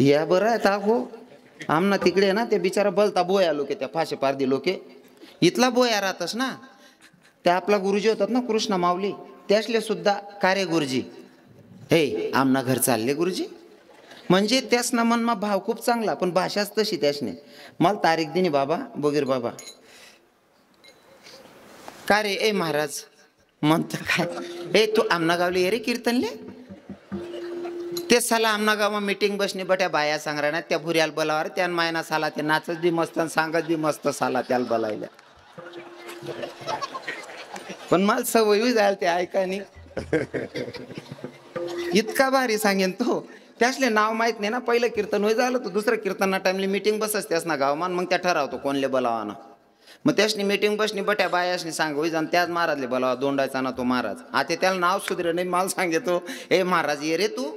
या बरं आहे ताको आमना तिकडे ना ते बिचारा बलता बोया लोके त्या फाशे पारदी लोके इथला बोया राहतस ना त्या आपला गुरुजी होतात ना कृष्ण माऊली त्यासले सुद्धा कार्य गुरुजी हे आमना घर चालले गुरुजी म्हणजे त्यासना मनमा भाव खूप चांगला पण भाषाच तशी त्यासने मला तारीख दिनी बाबा बोगीर बाबा का रे ए महाराज म्हणत काय ए तू आमना गावले ये रे कीर्तनले ते साला आमना गावा मीटिंग बसणी बट्या बाया सांगणार त्या भुऱ्याला बोलावर त्या मायना साला ते नाचत बी मस्त सांगत बी मस्त साला त्याला बोलायला पण मला सवय जायला ते ऐकानी इतका भारी सांगेन तो त्यासले नाव माहित नाही ना पहिलं कीर्तन होय झालं तर दुसरं कीर्तन टाइमली मीटिंग बसच त्यास ना गावमान मग त्या ठरावतो कोणले बोलावाना मग त्यासनी मीटिंग बसणी बट्या बायासनी सांग होई जाण त्याच महाराजले बोलावा दोंडायचा ना तो महाराज आता त्याला नाव सुधरे नाही मला सांगतो ए महाराज ये रे तू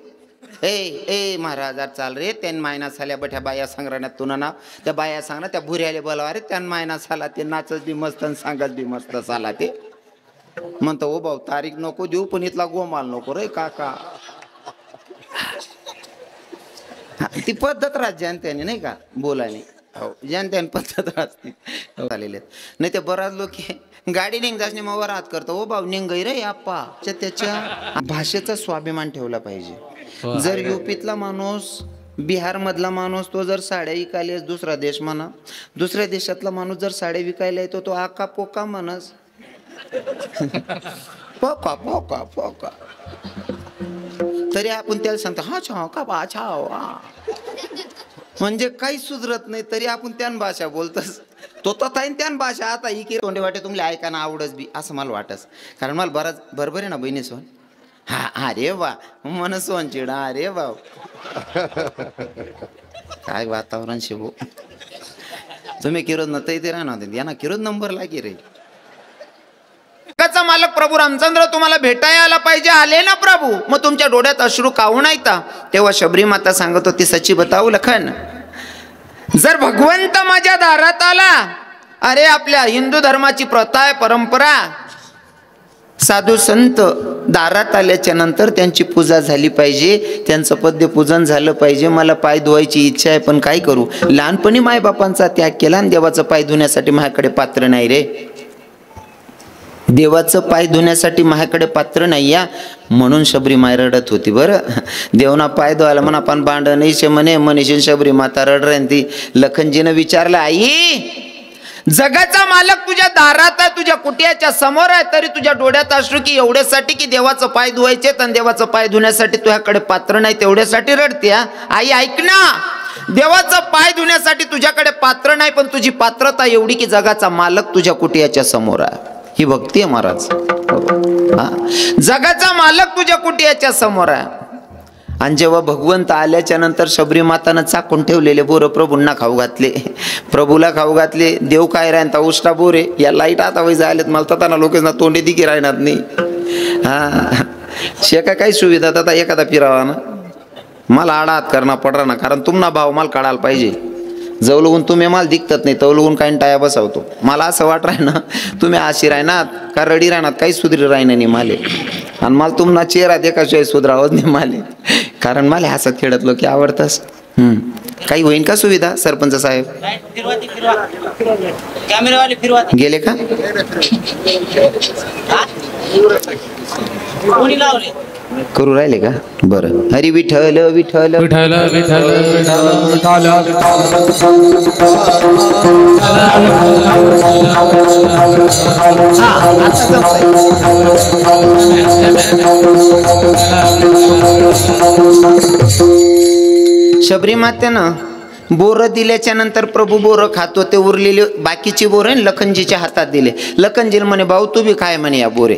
ए महाराज चाल रे त्यान मायना साल्या बठ्या बाया सांगण्यात तुला नाव त्या बाया सांगणार त्या भुऱ्याले बोलावा रे त्यान मायना साला ते नाचत बी मस्त सांगत बी मस्त साला ते म्हणतो ओ भाऊ तारीख नको देऊ पण इथला गोमाल नको रे काका ती पद्धत राज्यान त्याने नाही का बोलायला हो ज्यान त्यान पद्धत राहते चाललेले नाही ते बराच लोक गाडी निघ जासने मग हात करतो ओ भाऊ निघ रे आप्पा त्याच्या भाषेचा स्वाभिमान ठेवला पाहिजे जर युपीतला माणूस बिहार मधला माणूस तो जर साड्या विकायला दुसरा देश म्हणा दुसऱ्या देशातला माणूस जर साड्या विकायला येतो तो आका पोका म्हणस पोका पोका पोका तरी आपण त्याला सांगतो हा छाव का बा छाव म्हणजे काही सुधरत नाही तरी आपण त्यान भाषा बोलतस तो ताईन त्यान भाषा आता ही की तोंडे वाटे तुमले ऐकाना आवडच बी असं मला वाटस कारण मला बराच बरोबर आहे ना बहिणी सोन हा अरे वा मन सोन चिडा अरे वा काय वातावरण शिवो तुम्ही किरोद न ते राहणार यांना किरोद नंबर लागी रे मालक प्रभू रामचंद्र तुम्हाला भेटायला आला पाहिजे आले ना प्रभू मग तुमच्या डोळ्यात अश्रू काहून येता तेव्हा शबरी माता सांगत होती सच्ची बताऊ लखन जर भगवंत माझ्या दारात आला अरे आपल्या हिंदू धर्माची प्रथा आहे परंपरा साधू संत दारात आल्याच्या नंतर त्यांची पूजा झाली पाहिजे त्यांचं पद्य पूजन झालं पाहिजे मला पाय धुवायची इच्छा आहे पण काय करू लहानपणी मायबापांचा त्याग केला आणि देवाचं पाय धुण्यासाठी माझ्याकडे पात्र नाही रे देवाचं पाय धुण्यासाठी माझ्याकडे पात्र नाही या म्हणून शबरी माय रडत होती बरं देवना पाय धुवायला म्हणा आपण बांड नाही म्हणे मनीषीन शबरी माता रडती लखनजीनं विचारलं आई जगाचा मालक तुझ्या दारात आहे तुझ्या कुटियाच्या समोर आहे तरी तुझ्या डोळ्यात अश्रू की एवढ्यासाठी की देवाचं पाय धुवायचे तर देवाचं पाय धुण्यासाठी तुझ्याकडे पात्र नाही तेवढ्यासाठी रडते आई ऐक ना देवाचं पाय धुण्यासाठी तुझ्याकडे पात्र नाही पण तुझी पात्रता एवढी की जगाचा मालक तुझ्या कुटियाच्या समोर आहे ही भक्ती आहे महाराज जगाचा मालक तुझ्या कुटियाच्या समोर आहे आणि जेव्हा भगवंत आल्याच्या नंतर शबरी मातानं चाकून ठेवलेले बोर प्रभूंना खाऊ घातले प्रभूला खाऊ घातले देव काय राहता उष्टा बोरे या लाईट आता वय जायलेत मला तर लोकांना तोंडे दिकी राहणार नाही हा शेका काही सुविधा आता एखादा फिरावा ना मला आडात करणं पडणार ना कारण तुम्हाला भाव मला काढायला पाहिजे जवळून तुम्ही मला दिखतात नाही तवलून काही टाया बसवतो मला असं वाट राही ना तुम्ही आशी राहणार का रडी राहणार काही सुधरी राहीना नाही माले आणि मला तुम्हाला चेहरा देखाशिवाय सुधरावत नाही माले कारण मला हसत खेळत लोक आवडतस काही होईन का सुविधा सरपंच साहेब गेले का करू राहिले का बरं हरी विठ्ठल विठ्ठल विठ्ठल विठ्ठल शबरी मातेनं बोर दिल्याच्या नंतर प्रभू बोर खातो ते उरलेले बाकीची बोर लखनजीच्या हातात दिले लखनजीला म्हणे भाऊ तू बी काय म्हणे या बोरे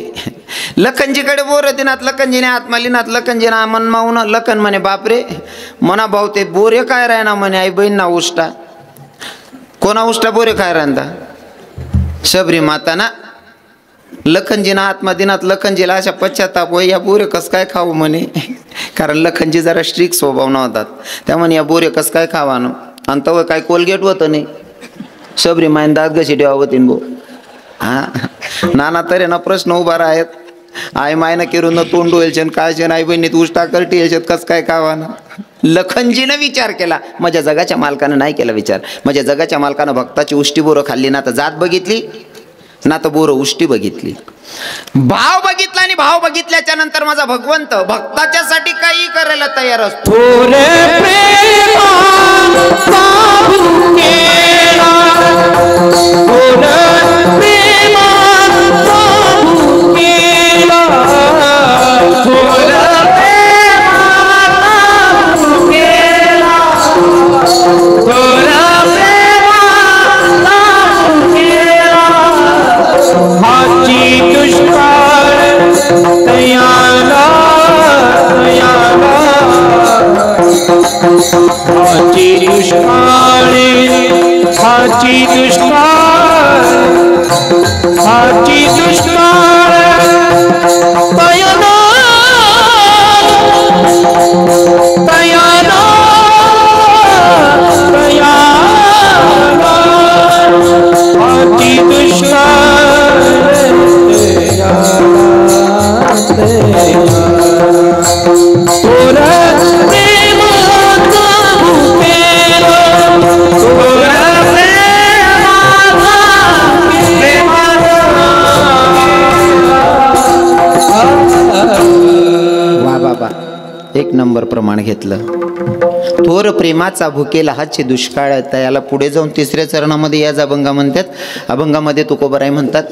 लखनजीकडे बोर दिनात लखनजीने आत्मालिनात लखनजीने मन माऊन लखन म्हणे बापरे म्हणा भाऊ ते बोरे काय राहना म्हणे आई बहीण ना उष्टा कोणा उष्टा बोरे काय राहता शबरी माताना लखनजीना आत्मा दिनात लखनजीला अशा पश्चाताप होय या बोरे कस काय खाऊ म्हणे कारण लखनजी जरा स्ट्रिक्ट स्वभाव नव्हतात त्यामुळे या बोरे कस काय खावानं आणि तव काय कोलगेट होतं नाही शबरी मायन दात गशी ठेवावतीन बो हा नाना तरी ना प्रश्न उभा आहेत आई मायनं किरून तोंड होईल काय आई बहिणीत उष्टा करटी याच्यात कस काय खावानं लखनजीनं विचार केला, माझ्या जगाच्या मालकानं नाही केला विचार. माझ्या जगाच्या मालकानं भक्ताची उष्टी बोरं खाल्ली ना तर जात बघितली ना तर बोरं उष्टी बघितली. भाव बघितला आणि भाव बघितल्याच्या नंतर माझा भगवंत भक्ताच्यासाठी काही करायला तयार असतो. एक नंबर प्रमाण घेतलं. थोर प्रेमाचा भुकेला हाचे दुष्काळ. त्याला पुढे जाऊन तिसऱ्या चरणामध्ये याच अभंगा म्हणतात. अभंगामध्ये तुकोबराय म्हणतात,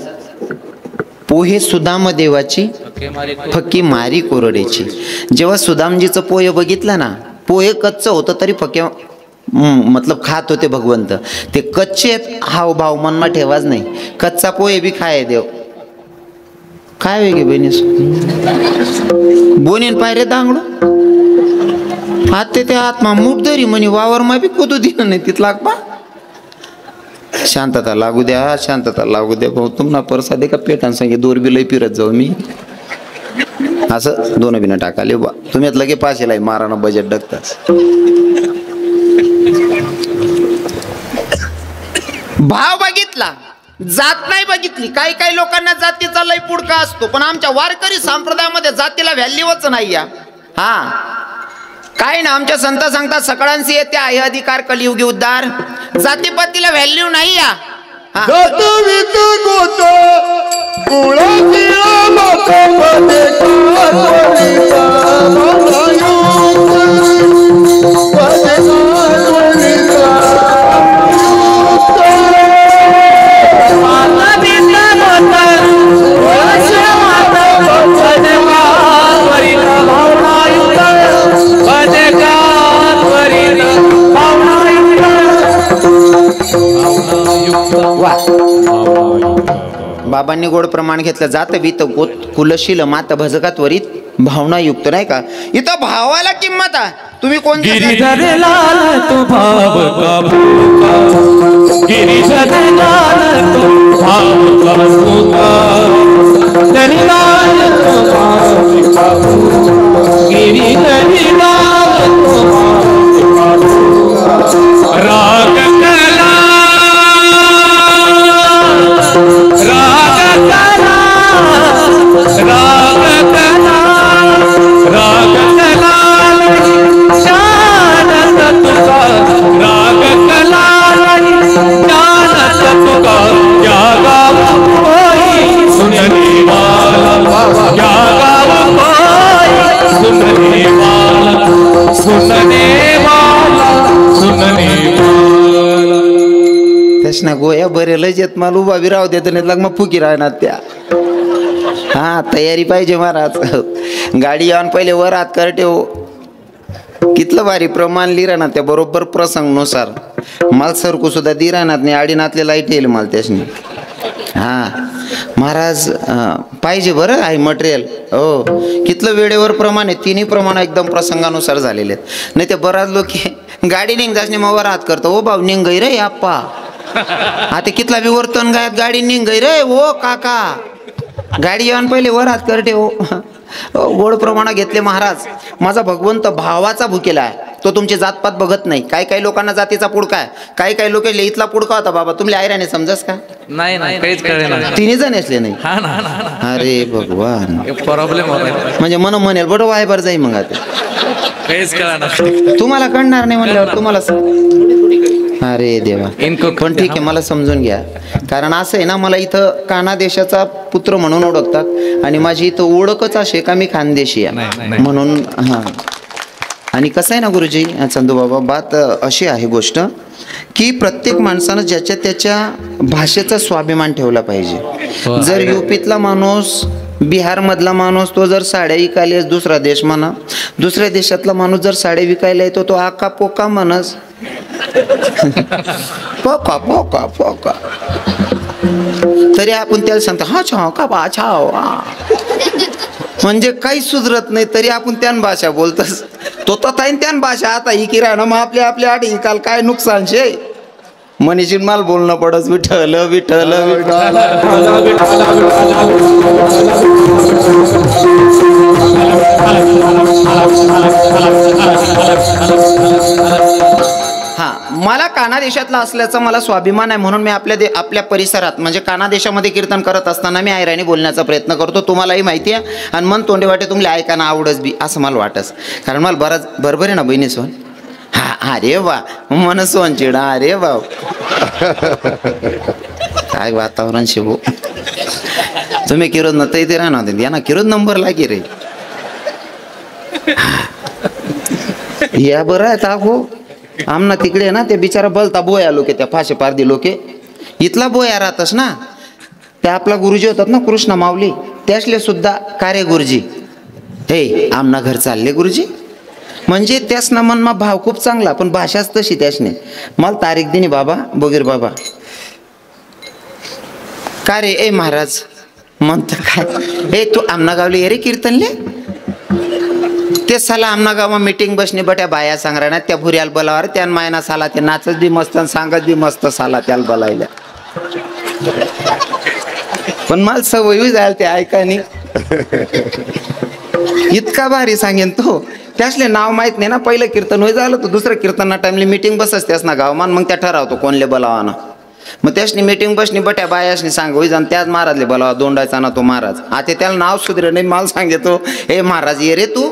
पोहे सुदाम देवाची फक्की मारी कोरडेची. जेव्हा सुदामजीचं पोहे बघितलं ना, पोहे कच्चं होतं तरी फक्या मतलब खात होते भगवंत. ते कच्चे हाव भाव मनमा ठेवाच नाही. कच्चा पोहे बी खाय देव. काय वेगळे बहिणीस बोनीन पायरे दांगडू हात ते आत्मा मुठदरी म्हणे वावर मा बी कुदू दिलं नाही तिथला बा. शांतता लागू द्या, शांतता लागू द्या भाऊ. तुम्हाला परसा दे का पेटान सांगे दोर बी लई फिरत जाऊ मी असं दोन बिना टाकाले बा. तुम्ही लगे पाचशेला मारानं बजेट डकताच. भाव बघितला, जात नाही बघितली. काही काही लोकांना जातीचा लय पुडका असतो, पण आमच्या वारकरी संप्रदायामध्ये जातीला व्हॅल्यूच नाही. या हा काय ना, आमच्या संत सांगतात सगळ्यांशी येते आहे अधिकार कलियुगी उद्धार. जातीपातीला व्हॅल्यू नाही. या बाबांनी गोड प्रमाण घेतलं. जात वीत गोत कुलशील मात भजकात वरीत भावनायुक्त. नाही का, इथं भावाला किंमत आहे. तुम्ही कोणते त्याशना गोया बरे लय येत मला उभा बी राहू देत नाही मग फुकी राहणार त्या. हा तयारी पाहिजे महाराज. गाडी यावून पहिले वर हात करटे हो. कितलं भारी प्रमाण लिहिरा ना त्या बरोबर प्रसंगनुसार. माल सरकू सुद्धा दी राहणार नाही. आडीनातले लाईट येईल मला त्याशनी. हा महाराज पाहिजे बरं आहे मटेरियल. हो कितलं वेळेवर प्रमाण आहे. तिन्ही प्रमाण एकदम प्रसंगानुसार झालेले आहेत. नाही ते बराच लोक गाडी निघ जासने मग वर हात करतो. ओ भाऊ निघ गई रे आप्पा. आता कितला विवर्तन गायत गाडी निघ गई रे ओ काका. गाडी येऊन पहिले वर हात करते हो. गोड प्रमाणात घेतले महाराज. माझा भगवंत भावाचा भुकेला आहे. तो तुमची जातपात बघत नाही. काही लोकांना जातीचा पुडका आहे, काही लोक इथला पुडका होता बाबा तुमल्या आयराने समजस का? नाही काहीच कळेना. तिन्ही जण असले नाही. अरे भगवान प्रॉब्लेम होता. म्हणजे मन म्हणेल बडं वायबर जाई मग आता काहीच कळेना. तुम्हाला कळणार नाही म्हणल्यावर तुम्हाला अरे देवा. पण ठीक आहे, मला समजून घ्या. कारण असं आहे ना, मला इथं काना देशाचा पुत्र म्हणून ओळखतात आणि माझी इथं ओळखच असे का मी खानदेशी आहे म्हणून. हां, आणि कसं आहे ना गुरुजी चंदू बाबा, बात अशी आहे गोष्ट की प्रत्येक माणसानं ज्याच्या त्याच्या भाषेचा स्वाभिमान ठेवला पाहिजे. जर युपीतला माणूस, बिहारमधला माणूस तो जर साड्या विकायला, दुसरा देश म्हणा, दुसऱ्या देशातला माणूस जर साड्या विकायला येतो तो आका पोका म्हणस पोका पोका पोका, तरी आपण त्याला सांगतो हा छाव का बा छाव, म्हणजे काही सुधरत नाही तरी आपण त्यान भाषा बोलतस. तो तथाईन त्यान भाषा आता ही किराणा मग आपल्या आडी काल काय नुकसान शे मनीषीन माल बोलणं पडस विठ्ठल विठ्ठल विठ्ठल. हा, मला काना देशातला असल्याचा मला स्वाभिमान आहे म्हणून मी आपल्या परिसरात म्हणजे काना देशामध्ये कीर्तन करत असताना मी आयराणी बोलण्याचा प्रयत्न करतो. तुम्हालाही माहिती आहे आणि मन तोंडे वाटे तुम्हाला ऐकायला आवडच बी असं मला वाटस. कारण मला बराच बरोबर आहे ना बहिणी सोन. हा, अरे वा मन सोन चिडा, अरे वा काय वातावरण शिवू. तुम्ही किरोद न इथे राहणार या ना, किरोद नंबर लागे रे या बरं आहे ताको. आमना तिकडे ना ते बिचारा बलता बोया लोके, त्या फाशे पारदी लोके इथला बोया राहतस ना. त्या आपला गुरुजी होतात ना कृष्ण माऊली, त्यासले सुद्धा कार्य गुरुजी हे आमना घर चालले गुरुजी. म्हणजे त्यासना मनमा भाव खूप चांगला, पण भाषाच तशी त्यासने. मला तारीख दिनी बाबा बगीर बाबा का रे ए महाराज म्हणत काय, ए तू आमना गावली ये रे कीर्तनले. ते साला आमना गावा मीटिंग बसणे बट्या बाया सांगणार ना, त्या भुऱ्याला बोलावर त्यान मायना साला ते नाचत बी मस्त सांगत बी मस्त साला त्याला बोलायला. पण मला सवय जायला ते ऐकानी इतका भारी सांगेन तो. त्यासले नाव माहित नाही ना, पहिलं कीर्तन होय झालं तर दुसरं कीर्तना टाइमली मीटिंग बसच त्यास ना गावमान, मग त्या ठरावतो कोणले बोलावा ना. मग त्यासनी मीटिंग बसणी बट्या बायासनी सांग होई जाण त्याच महाराजले बोलावा, दोंडायचा ना तो महाराज. आता त्याला नाव सुधरे नाही, मला सांगतो ए महाराज ये रे तू,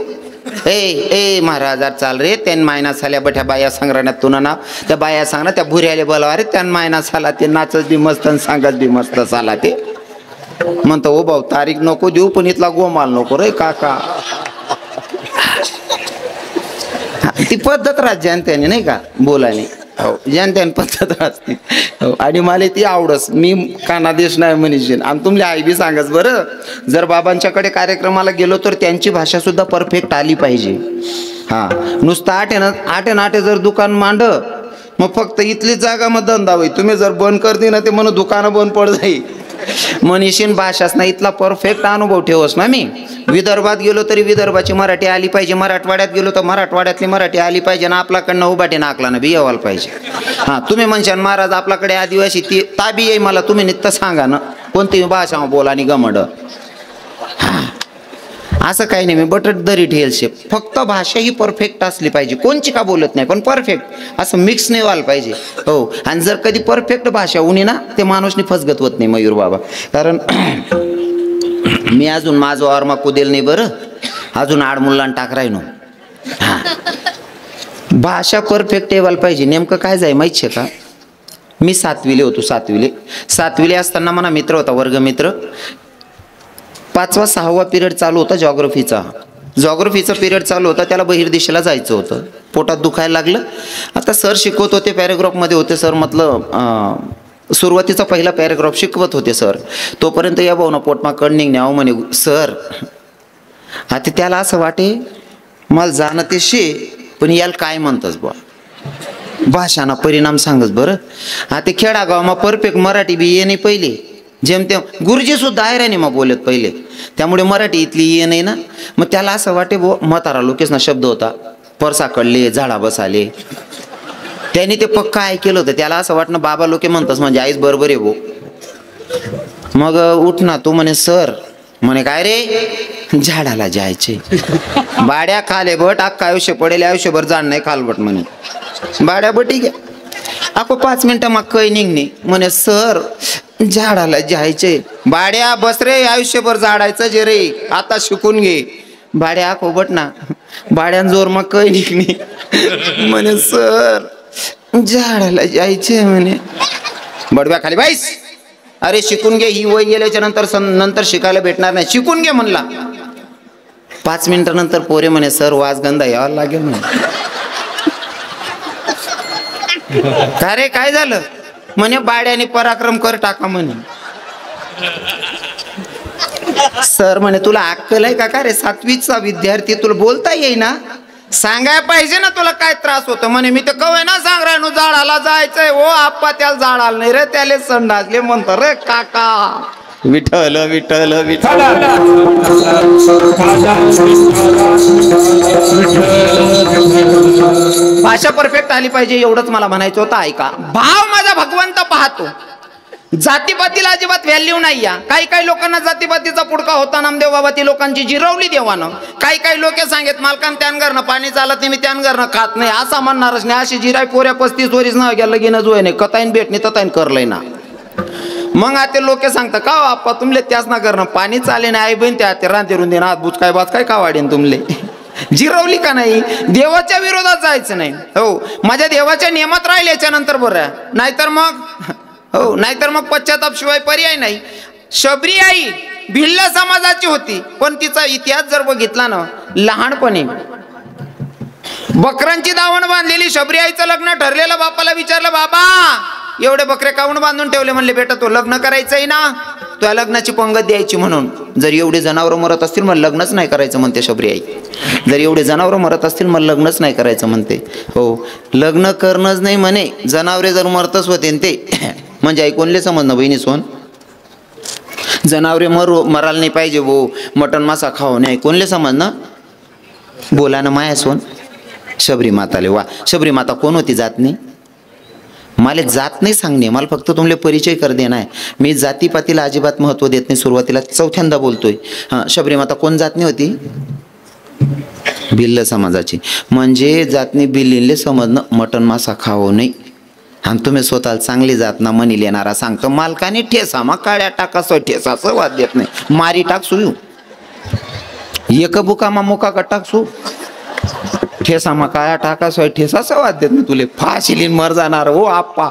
ए महाराज चाल रे. त्यान मायना साल्या बठ्या बाया संग्रहण्यात तुला नाव, त्या बाया सांग ना त्या भुऱ्याले बोलावा रे. त्यान मायना साला ते नाचत बी मस्त सांगत बी मस्त साला ते. म्हणतो ओ भाऊ तारीख नको देऊ पण इथला गोमाल नको रे काका. ती पद्धत राज्यान त्याने नाही का बोलायला, हो ज्यान त्यान पद्धत असते. हो, आणि मला ती आवडस. मी कानादेश नाही म्हणीन आणि तुमले आई बी सांगस बरं. जर बाबांच्याकडे कार्यक्रमाला गेलो तर त्यांची भाषा सुद्धा परफेक्ट आली पाहिजे. हा, नुसतं आटे जर दुकान मांड मग फक्त इथलीच जागा मग धंदा होई. तुम्ही जर बंद करते ना ते म्हणून दुकानं बंद पड जाई मनीषीन भाषाच ना. इथला परफेक्ट अनुभव ठेवस ना. मी विदर्भात गेलो तरी विदर्भाची मराठी आली पाहिजे, मराठवाड्यात गेलो तर मराठवाड्यातली मराठी आली पाहिजे ना. आपल्याकडनं उभाटी नाकला ना बी यावायला पाहिजे. हां, तुम्ही म्हणशान महाराज आपल्याकडे आदिवासी ती ताबी येई मला, तुम्ही नित्य सांगा ना कोणती भाषा बोला आणि गमड. असं काही नाही, मी बटट दरी ठेल शेप. फक्त भाषा ही परफेक्ट असली पाहिजे. कोणची का बोलत नाही पण परफेक्ट असं मिक्स नाही व्हायला पाहिजे. हो, आणि जर कधी परफेक्ट भाषा उनी ना ते माणूसनी फसगत होत नाही मयूर बाबा. कारण मी अजून माझं ऑर्मा कुदेल नाही बरं, अजून आडमुल्ला टाक राहिनो. हां, भाषा परफेक्ट व्हायला पाहिजे. नेमकं काय जाय माहिती आहे का, मी सातवीले होतो. सातवीले असताना मला मित्र होता, वर्गमित्र. 5वा 6वा पिरियड चालू होता जॉग्रफीचा पिरियड चालू होता. त्याला बहिर्देशाला जायचं होतं. पोटात दुखायला लागलं. आता सर शिकवत होते, पॅरेग्राफमध्ये होते सर. म्हटलं सुरुवातीचा पहिला पॅरेग्राफ शिकवत होते सर. तोपर्यंत या भाऊ ना पोटमा कणनिंग न्याव म्हणे सर. आता त्याला असं वाटे मला जाणं ते शे, पण याला काय म्हणतस बुवा भाषाना परिणाम सांगच बरं. आता खेडागावमा परफेक्ट मराठी बी ये नाही पहिले, जेमतेम गुरुजी सुद्धा आयराणी मग बोलत पहिले, त्यामुळे मराठी इथली ये नाही ना. मग त्याला असं वाटे बो म्हातारा लोकेच ना शब्द होता परसाकडले झाडा बसाले. त्यांनी ते पक्का ऐकलं होतं. त्याला असं वाटणं बाबा लोके म्हणतस म्हणजे आईच बरोबर आहे भो. मग उठ ना तू म्हणे सर म्हणे काय रे झाडाला जायचे. बाड्या खाले बट अख्खा आयुष्य पडेल आयुष्यभर जाण नाही खालबट म्हणे. बाड्या बटी घ्या अको 5 मिनिटं मग काही निघणे म्हणे सर झाडाला जायचे. बाड्या बस रे आयुष्यभर झाडायचं जे रे आता शिकून घे. बाड्या अको बट ना बाड्यान जोर मग काही निघणे म्हणे सर झाडाला जायचे म्हणे. बडव्या खाली बाईस अरे शिकून घे ही वय गेल्याच्या नंतर शिकायला भेटणार नाही शिकून घे म्हणला. 5 मिनिटानंतर पोरे म्हणे सर वाजगंधा यावं लागेल म्हणे. का रे काय झालं म्हणे बाड्याने पराक्रम कर टाका म्हणे. सर म्हणे तुला अक्कल आहे का रे 7वीचा विद्यार्थी तुला बोलता येईना सांगाय पाहिजे ना तुला काय त्रास होतो म्हणे. मी तर कवे ना सांग राहिनो झाडाला जायचंय हो आप्पा त्याला झाडाला नाही रे त्याला संडासले म्हणतो रे काका. विठ्ठल विठ्ठल विठ्ठल भाषा परफेक्ट आली पाहिजे एवढंच मला म्हणायचं होतं. ऐका भाव माझा भगवंत पाहतो. जातीपातीला अजिबात व्हॅल्यू नाही या. काही लोकांना जातीपातीचा पुडका होता नामदेव बाबा ती लोकांची जिरवली देवानं. काही लोक सांगत मालकान त्यान घरनं पाणी चालत नाही मी त्यान घरनं खात नाही असा म्हणणारच नाही. अशी जिराय पोऱ्या 35 वरीस नाव घ्या लगीन जोय नाही कताईन भेटणे तताईन करलंय ना. मग आता लोक सांगता का आप्पा तुमले त्याच ना करणं पाणी चाले नाही आई बहीण त्या रांधेरून देणं हात बुचकाय बाचकाय का वाढेन तुमले. जिरवली का नाही देवाच्या विरोधात जायचं नाही. हो माझ्या देवाच्या नियमात राहील याच्या नंतर बरं नाहीतर मग पश्चाताप शिवाय पर्याय नाही. शबरी आई भिल्ल समाजाची होती पण तिचा इतिहास जर बघितला ना लहानपणी बकरांची दावण बांधलेली शबरी आईचं लग्न ठरलेलं. बापाला विचारलं बाबा एवढे बकरे काऊन बांधून ठेवले म्हणले बेटा तो लग्न करायचंय ना तुला लग्नाची पंगत द्यायची म्हणून. जर एवढे जनावरं मरत असतील मग लग्नच नाही करायचं म्हणते शबरी आई. जर एवढे जनावरं मरत असतील मग लग्नच नाही करायचं म्हणते. हो लग्न करणंच नाही म्हणे जनावरे जर मरतच होते ते म्हणजे ऐकूनले समजणं बहिणी सोन जनावरे मरायला नाही पाहिजे भो मटन मासा खाऊ नाही ऐकूनले समजणं. बोला ना माया सोन शबरी माताले वा. शबरी माता कोण होती जात नाही मला जात नाही सांगणे मला फक्त तुमले परिचय कर देणार आहे. मी जातीपातीला अजिबात महत्त्व देत नाही. सुरुवातीला चौथ्यांदा बोलतोय. हां शबरी माता कोण जातनी होती भिल्ल समाजाची. म्हणजे जातनी भिल्लीले समजणं मटन मासा खाऊ नाही. आणि तुम्ही स्वतःला चांगली जात ना मनी लेणारा सांगतो मालकाने ठेसा मग काळ्या टाकासो ठेसाचं वाद देत नाही मारी टाकसू एक बुकामा मुका का टाकसू ठेसा मग काळ्या टाकासो ठेसाचं वाद देत नाही तुले फाशी लिन मर जाणार हो आप्पा.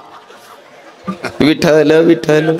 विठ्ठल विठ्ठल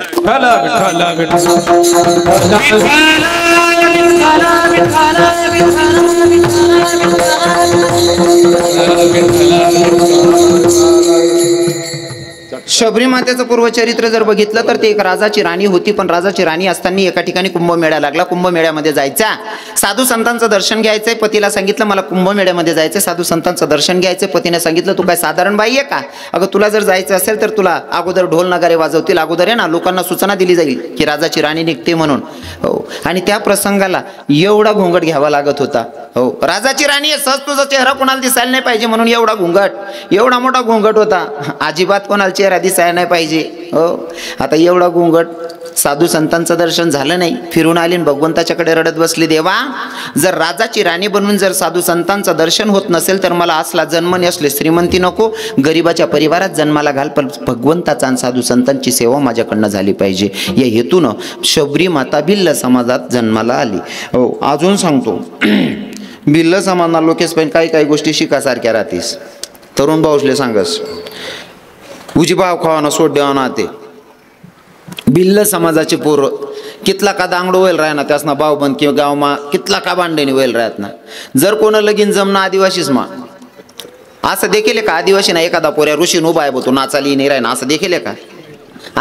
शबरी मातेचं पूर्वचरित्र जर बघितलं तर ते एक राजाची राणी होती. पण राजाची राणी असताना एका ठिकाणी कुंभमेळा लागला. कुंभमेळ्यामध्ये जायचा साधू संतांचं दर्शन घ्यायचंय. पतीला सांगितलं मला कुंभमेळ्यामध्ये जायचं साधू संतांचं दर्शन घ्यायचं. पतीने सांगितलं तू काय साधारण बाई आहे का अगं तुला जर जायचं असेल तर तुला अगोदर ढोल नगारे वाजवतील अगोदर आहे ना लोकांना सूचना दिली जाईल की राजाची राणी निघते म्हणून. हो आणि त्या प्रसंगाला एवढा घोंगट घ्यावा लागत होता. हो राजाची राणी आहे सहज तुझा चेहरा कोणाला दिसायला नाही पाहिजे म्हणून एवढा घोंगट एवढा मोठा घोंगट होता. अजिबात कोणाला चेहरा दिसायला नाही पाहिजे. हो आता एवढा घोंगट साधू संतांचं दर्शन झालं नाही. फिरून आली भगवंताच्याकडे रडत बसली देवा जर राजाची राणी बनून जर साधू संतांचं दर्शन होत नसेल तर मला असला जन्म नसले श्रीमंती नको गरिबाच्या परिवारात जन्माला घाल पण भगवंताचा आणि साधू संतांची सेवा माझ्याकडनं झाली पाहिजे या हेतूनं शबरी माता भिल्ल समाजात जन्माला आली. हो अजून सांगतो भिल्ल समाजना लोकेश पण काही गोष्टी शिकासारख्या राहतीस. तरुण भाऊसले सांगस उजी भाव खावाना सोड देवाना ते भिल्ल समाजाचे पोरं कितला का दांगडो व्हायला राह ना त्यासना भाव बंद किंवा गावमा कितला का भांडणी व्हायला राहत ना. जर कोण लगीन जमना आदिवासीच मा असं देखील का आदिवासी ना एखादा पोऱ्या ऋषीन उभा आहे बो तो नाचाली नाही राह ना असं देखील का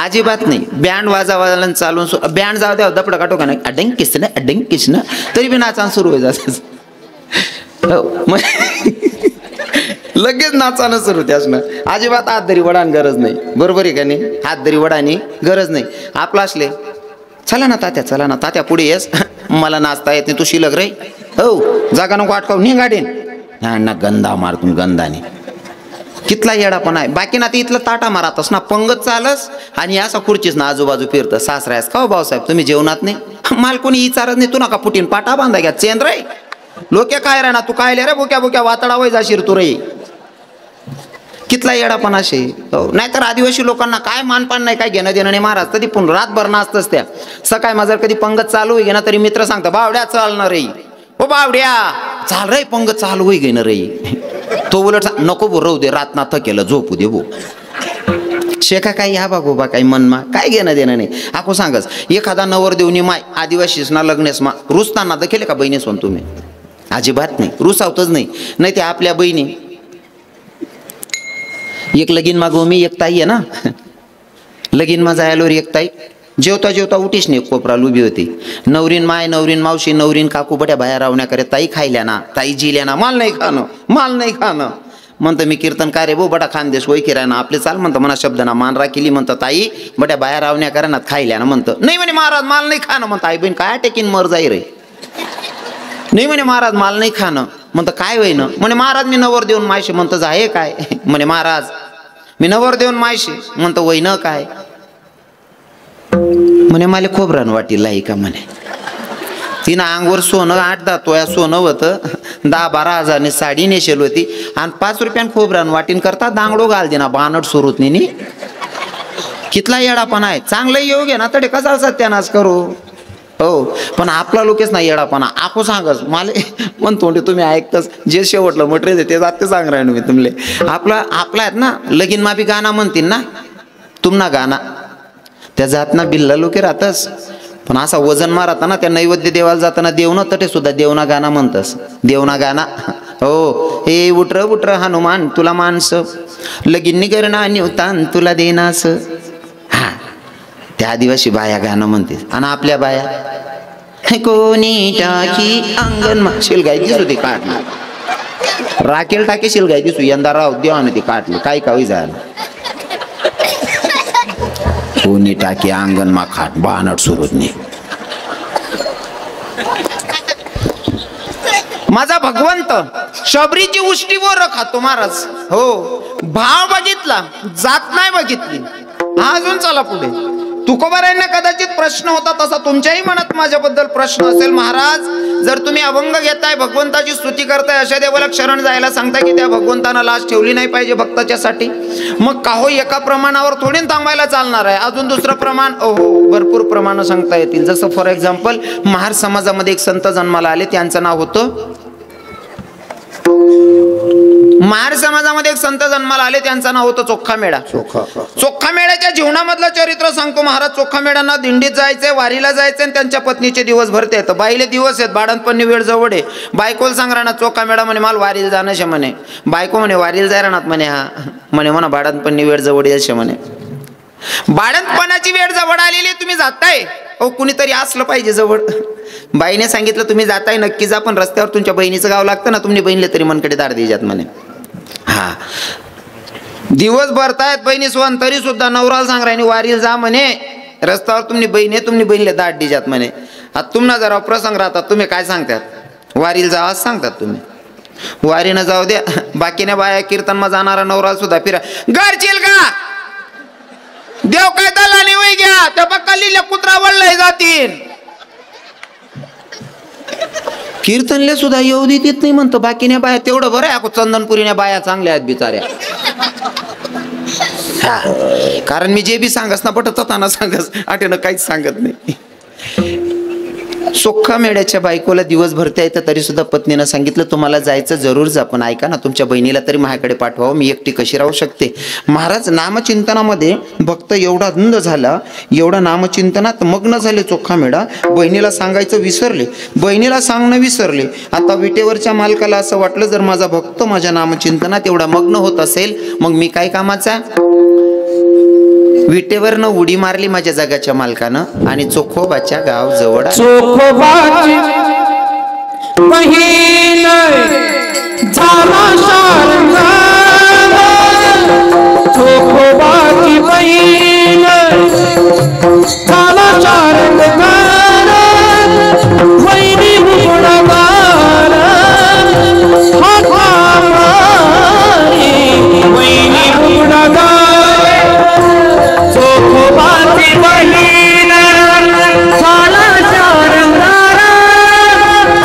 अजिबात नाही. बँड वाजावाला चालून बँड जाऊ द्या दपडा काटो का नाही अडंग किसन तरी बी नाचान सुरू होई जात लगेच नाचानं सुरू त्यासनं अजिबात हात धरी वडान गरज नाही. बरोबर आहे का नाही हात धरी वडानी गरज नाही. आपला असले चला ना तात्या पुढे येस मला नाचता येते तू शिलक रे हो जागा नको अटकाव निघाडेन ना गंधा मारतून गंधाने कितला येडा पण आहे. बाकी ना ते इथलं ताटा मारतस ना पंगत चालस आणि असा खुर्चीस ना आजूबाजू फिरतं सासरायस का भाऊसाहेब तुम्ही जेवणात नाही माल कोणी विचारत नाही तू नका पुटीन पाटा बांधा घ्या चेंद्र लोके काय रे ना तू काय रे बोक्या बोक्या वातडा वय जाशीर तू रे. कितला येडा पण असे. नाहीतर आदिवासी लोकांना काय मानपान नाही, काय घेणं देणं नाही. महाराज कधी पण रातभर नाचतच त्या. सकाळी माझं कधी पंगत चालू होई ना तरी मित्र सांगता बावड्या चालणार रे, ओ बावड्या चाल रे पंगत चालू होई घेणं रे. तो उलट नको बो राहू दे रात ना थकेलं झोपू दे बो. शेका काय ह्या बागोबा काही मनमा काय घेणं देणं नाही. आको सांगस एखादा नवर देवनी माय आदिवासीस ना लग्नेस मा रुसताना दखेले का बहिणीस म्हणून तुम्ही? अजिबात नाही, रुसावतच नाही. नाही ते आपल्या बहिणी एक लगीन मागो मी एक ताई आहे ना, लगीन मा जायलोर एक ताई जेवता जेवता उठीच नाही कोपरा उभी होती. नवरीन माय नवरीन मावशी नवरीन काकू बट्या बाहेर रावण्या करे ताई खायल्या ना ताई जिल्या ना माल नाही खाणं माल नाही खाणं. म्हणतं मी कीर्तन काय रे भो बटा खानदेश वय किराय ना आपले चाल म्हणतं म्हणा शब्द ना मान राखिली म्हणतं ताई बट्या बाहेर रावण्या करे ना खायल्या ना. म्हणतं नाही म्हणे महाराज माल नाही खाणं. म्हणतं आई बहीण काय टेकीन मर जाई रे. नाही म्हणे महाराज माल नाही खाणं. म्हणतं काय होई ना. म्हणे महाराज मी नवर देऊन मायशी. म्हणतं जाहे काय. म्हणे महाराज मी नवर देऊन मायशी. म्हणतं वय न काय. म्हणे मला खोबरान वाटील आहे का म्हणे. तिनं अंगवर सोनं 8-10 तोळा सोनं होतं. 10-12 हजारने साडी नेशेल होती आणि 5 रुपयान खोबरान वाटीन करता दांगडो घाल दे ना बानट सुरूत नाही. कितला येडापणा आहे. चांगलं येऊ घे ना तडे कसा सत्यानाश करू. हो पण आपला लोकेच नाही येडापणा. आखो सांगस मला म्हणतो तुम्ही ऐकतच जे शेवटलं म्हटले ते जाते सांग राहीन मी तुमले. आपला आहेत ना लगीन माफी गाणं म्हणतील ना तुमना गाणं त्या जात ना बिल्ला लोके राहतस. पण असा वजन मारता ना त्या नैवेद्य देवाला जाताना देवना तटे सुद्धा देवना गाणं म्हणतस. देवना गाणं हो हे उठर उठर हनुमान तुला माणस लगीन निगरणा निवतान तुला देनास. हा त्या आदिवासी बाया गाणं म्हणते. आणि आपल्या बाया कोणी टाकी अंगण शिलगाई दिसू ती काढली राखेल टाकी शिलगाई दिसू यंदा राव देवाने ती काढली काय कावी झालं. कोणी टाकी अंगण मा खाट बानट सुरूच नाही. माझा भगवंत शबरीची उष्टी वर खातो महाराज. हो भाव बघितला जात नाही बघितली. हा अजून चला पुढे. तुकोबारायांना कदाचित प्रश्न होता तसा तुमच्याही मनात माझ्याबद्दल प्रश्न असेल. महाराज जर तुम्ही अभंग घेताय भगवंताची स्तुती करताय अशा देवाला शरण जायला सांगताय की त्या भगवंतानं लाज ठेवली नाही पाहिजे भक्ताच्यासाठी. मग का हो एका प्रमाणावर थोडी थांबायला चालणार आहे. अजून दुसरं प्रमाण हो भरपूर प्रमाण सांगता येतील. जसं फॉर एक्झाम्पल महार समाजामध्ये एक संत जन्माला आले त्यांचं नाव होतं महार समाजामध्ये एक संत जन्माला आले त्यांचं नाव होतं चोखामेळा. चोखामेळ्याच्या जीवनामधलं चरित्र सांगतो महाराज. चोखामेळ्यांना दिंडीत जायचंय वारीला जायचंय आणि त्यांच्या पत्नीचे दिवस भरते येतं. बाईले दिवस आहेत बाळणपणी वेळ जवळ आहे. बायकोला सांग राहणार चोखामेळा म्हणे मला वारीला जाणं शे म्हणे. बायको म्हणे वारीला जाय राहणार म्हणे. हा म्हणे म्हणा बाळणपणी वेळ जवळ यायचे म्हणे. बाळणपणाची वेळ जवळ आलेली तुम्ही जाताय ओ कुणीतरी असलं पाहिजे जवळ. बाईने सांगितलं तुम्ही जाताय नक्की जा पण रस्त्यावर तुमच्या बहिणीचं गाव लागतं ना तुम्ही बहिणीला तरी मनकडे दार द्यायच्यात म्हणे. हा दिवस भरतायत बहिणी सोन तरी सुद्धा नवराला सांग राहिनी वारीला जा म्हणे. रस्त्यावर तुम्ही बहीण आहे तुम्ही बहिणीला दाट दिजात म्हणे. आता तुम्हाला जरा प्रसंग राहतात तुम्ही काय सांगतात वारीला जा असं सांगतात तुम्ही. वारीनं जाऊ द्या बाकीने बाया कीर्तनमा जाणारा नवरा सुद्धा फिरा घरचील का देव काय दलाने वय घ्या त्या बक्कालीला कुत्रा वळलंय जातील. कीर्तनले सुद्धा येऊ देत नाही म्हणतो बाकीने बाया. तेवढं बरं आहे चंदनपुरीने बाया चांगल्या आहेत बिचाऱ्या. कारण मी जे बी सांगस ना पटत ना सांगस आठेनं काहीच सांगत नाही. चोखामेळ्याच्या बायकोला दिवस भरता येतं तरी सुद्धा पत्नीनं सांगितलं तुम्हाला जायचं जरूर जा पण ऐका ना तुमच्या बहिणीला तरी माझ्याकडे पाठवावं मी एकटी कशी राहू शकते. महाराज नामचिंतनामध्ये भक्त एवढा धुंद झाला एवढा नामचिंतनात मग्न झाले चोखामेळा. बहिणीला सांगायचं विसरले बहिणीला सांगणं विसरले. आता विटेवरच्या मालकाला असं वाटलं जर माझा भक्त माझ्या नामचिंतनात एवढा मग्न होत असेल मग मी काय कामाचा. विटेवरनं उडी मारली माझ्या जगाच्या मालकानं आणि चोखोबाच्या गाव जवळ चोखोबाची बहीण झाला शृंगार. चोखोबाची बहीण झाला शृंगार. वैरी गुणगार हाका मारी वैरी गुणगार. चोखोबाची बहीण झाला शृंगार.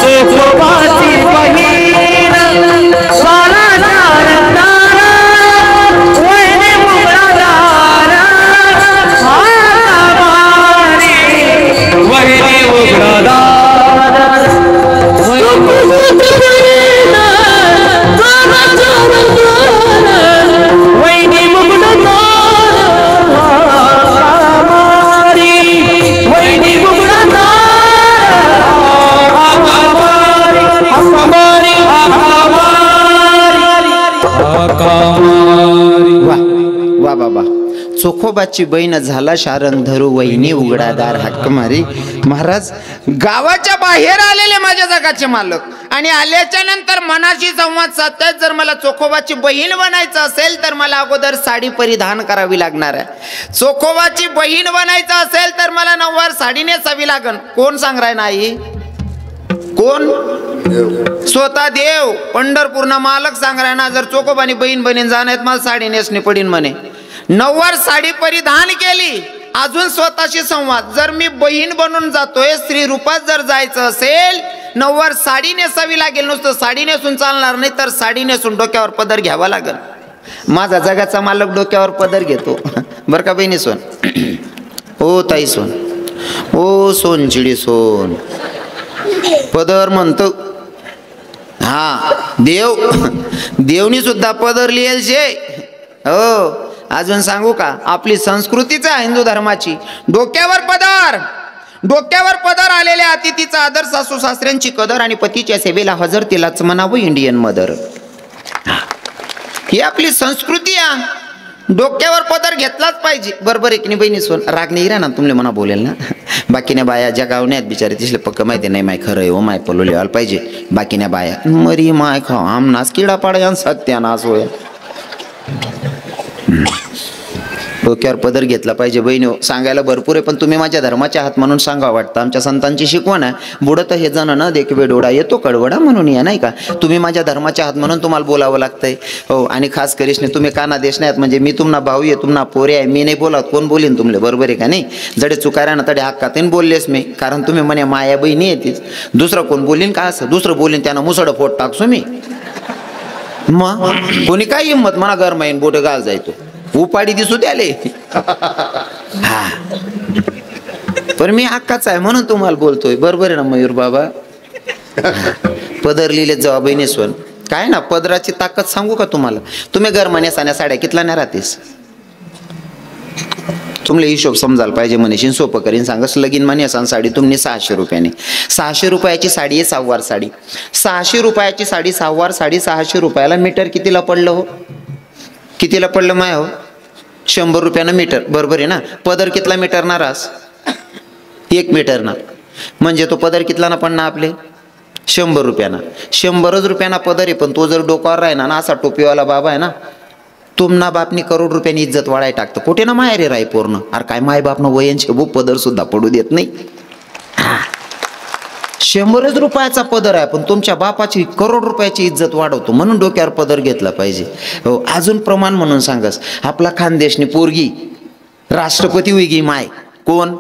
चोखोबाची वा बाबा. चोखोबाची बहीण झाला शारंग धरू वहिनी उघडादार हक्क मारी. महाराज गावाच्या बाहेर आलेले माझ्या जगाचे मालक आणि आल्याच्या नंतर मनाशी संवाद साधतात. जर मला चोखोबाची बहीण बनायचं असेल तर मला अगोदर साडी परिधान करावी लागणार आहे. चोखोबाची बहीण बनायचं असेल तर मला नऊवार साडी नेसावी लागन. कोण सांगराय नाही? कोण? स्वतः देव पंढरपूरना मालक सांगराय ना. जर चोखोबानी बहीण बनीन जाण्यात मला साडी नेसणी पडीन म्हणे. नऊवार साडी परिधान केली. अजून स्वतःशी संवाद. जर मी बहीण बनून जातोय, स्त्री रूपात जर जायचं असेल, नऊवार साडी नेसावी लागेल. नुसतं साडी नेसून चालणार नाही, तर साडी नेसून डोक्यावर पदर घ्यावा लागेल. माझा जगाचा मालक डोक्यावर पदर घेतो बरं का बहिणी सोन. ओ ताई सोन, ओ सोन चिडी सोन, पदर म्हणतो. हा देव, देवनी सुद्धा पदर लिहेल शे. हो अजून सांगू का? आपली संस्कृतीच आहे हिंदू धर्माची. डोक्यावर पदर, डोक्यावर पदर आलेल्या अतिथीचा आदर, सासू सासऱ्यांची कदर आणि पतीच्या सेवेला हजर, तिलाच म्हणावं इंडियन मदर. ही आपली संस्कृती आहे. डोक्यावर पदर घेतलाच पाहिजे. बरोबर एक नाही बहिणी सोन? राग नाही राहणार तुमले म्हणा बोलेल ना. बाकीने बाया ज्या गावण्यात बिचारे तिसले पक्क माहिती नाही. माय खरं आहे हो, माय पलो लिहायला पाहिजे. बाकीने बाया मरी माय खा आमनास किडा पाडा सत्यानाश होय. डोक्यावर पदर घेतला पाहिजे बहिणी. सांगायला भरपूर आहे, पण तुम्ही माझ्या धर्माचे आहात म्हणून सांगा वाटतं. आमच्या संतांची शिकवण आहे, बुडत हे जण न देखवे डोळा येतो कडवडा म्हणून या, नाही का? तुम्ही माझ्या धर्माचे आहात म्हणून तुम्हाला बोलावं लागतंय. हो आणि खास करीशने तुम्ही काना देश नाहीत म्हणजे मी तुम्हाला भाऊ आहे, तुम्हाला पोरे आहे. मी नाही बोलात, कोण बोलीन तुमले? बरोबर आहे का नाही? जडे चुकाऱ्या ना तडे हक्कातीन बोललेस मी, कारण तुम्ही म्हणे माया बहिणी येतेच. दुसरं कोण बोलीन का? असं दुसरं बोलीन त्यानं मुसड फोट टाकसो मी. मग कोणी काय हिंमत म्हणा घर माहीन बोट गाल जायतो उपाडी दिसू द्याले. हा पण मी हक्काच आहे म्हणून तुम्हाला बोलतोय. बरोबर आहे ना मयूर बाबा? पदर लिहिले जवा बहिणीस्वन काय ना. पदराची ताकद सांगू का तुम्हाला? तुम्ही घर म्हणे साड्या कितला नाही राहतेस? तुमले हिशोब समजायला पाहिजे. म्हणेशीन सोपं करीन सांगस. लगीन म्हणे असा साडी तुम्ही 600 रुपयाने. 600 रुपयाची साडी आहे सहावार साडी. 600 रुपयाची साडी सहावार साडी 600 रुपयाला मीटर कितीला पडलं हो? कितीला पडलं माय हो? 100 रुपयानं मीटर. बरोबर आहे ना? पदर कितला मीटर ना रास? 1 मीटर ना. म्हणजे तो पदर कितला ना पडणार आपले? 100 रुपयाना. 100 रुपयाना पदर आहे. पण तो जर डोक्यावर राहिना ना असा टोपीवाला बाबा आहे ना, तुमना बापनी करोड रुपयानी इज्जत वाढाय टाकतं. कुठे ना माय रे राय पूर्ण. अरे काय माय बापनं वयन शेबू पदर सुद्धा पडू देत नाही. 100 रुपयाचा पदर आहे पण तुमच्या बापाची करोड रुपयाची इज्जत वाढवतो म्हणून डोक्यावर पदर घेतला पाहिजे. हो अजून प्रमाण म्हणून सांगस. आपला खानदेशनी पोरगी राष्ट्रपती होईगी माय. कोण?